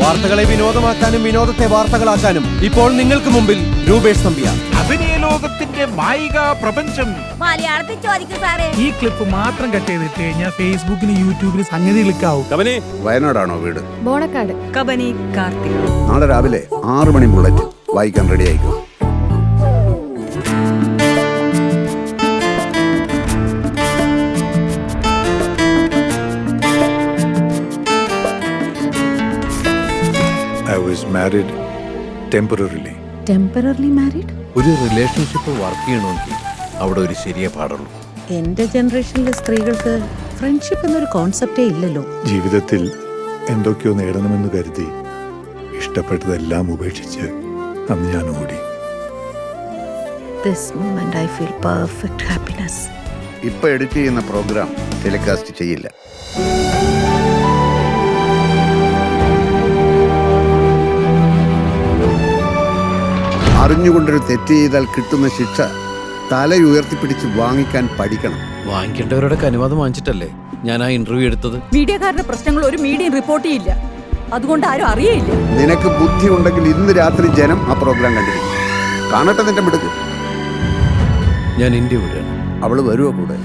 വാർത്തകളെ വിനോദമാക്കാനും വിനോദത്തെ വാർത്തകളാക്കാനും ഇപ്പോൾ നിങ്ങൾക്ക് മുമ്പിൽ രൂപേഷ് നമ്പ്യാർ. അഭിനയ ലോകത്തിന്റെ മായിക പ്രപഞ്ചം മലയാളത്തിൽ ചോദിക്കും സാറേ. ഈ ക്ലിപ്പ് മാത്രം കട്ട് ചെയ്തിട്ട് കഴിഞ്ഞാൽ ഫേസ്ബുക്കിലും യൂട്യൂബിലും സംഗതി ക്ലിക്കാവും. വയനാടാണോ വീട്? ബോണക്കാട്. കബനി കാർത്തിക്. നാളെ രാവിലെ 6 മണി ബുള്ളറ്റ് വായിക്കാൻ റെഡി ആയിക്കോ. I was married temporarily. Temporarily married? ഒരു റിലേഷൻഷിപ്പ് വർക്ക് ചെയ്യണമെങ്കിൽ അവിടെ ഒരു ശരിയെ പാടുള്ളൂ. എന്റെ ജനറേഷനിലെ സ്ത്രീകൾക്ക് ഫ്രണ്ട്ഷിപ്പ് എന്നൊരു കോൺസെപ്റ്റേ ഇല്ലല്ലോ. ജീവിതത്തിൽ എന്തൊക്കെയോ നേടണമെന്ന് കരുതി ഇഷ്ടപ്പെട്ടതെല്ലാം ഉപേക്ഷിച്ച് അന്ന് ഞാൻ ഓടി. This moment I feel perfect happiness. ഇപ്പൊ എഡിറ്റ് ചെയ്യുന്ന പ്രോഗ്രാം ടെലികാസ്റ്റ് ചെയ്യില്ല. അറിഞ്ഞുകൊണ്ടൊരു തെറ്റ് ചെയ്താൽ കിട്ടുന്ന ശിക്ഷ തലയുയർത്തിപ്പിടിച്ച് വാങ്ങിക്കാൻ പഠിക്കണം. വാങ്ങിക്കേണ്ടവരുടെ അനുവാദം വാങ്ങിച്ചിട്ടല്ലേ ഞാൻ ആ ഇന്റർവ്യൂ എടുത്തത്. മീഡിയക്കാരുടെ പ്രശ്നങ്ങൾ ഒരു മീഡിയയും റിപ്പോർട്ട് ചെയ്യില്ല. അതുകൊണ്ട് ആരും അറിയില്ല. നിനക്ക് ബുദ്ധി ഉണ്ടെങ്കിൽ ഇന്ന് രാത്രി ജനം ആ പ്രോഗ്രാം കണ്ടിരിക്കും. കാണട്ടെ നിന്റെ മിടുക്ക്. ഞാൻ ഇന്ത്യ വിടുകയാണ്. അവള് വരുവോ കൂടെ?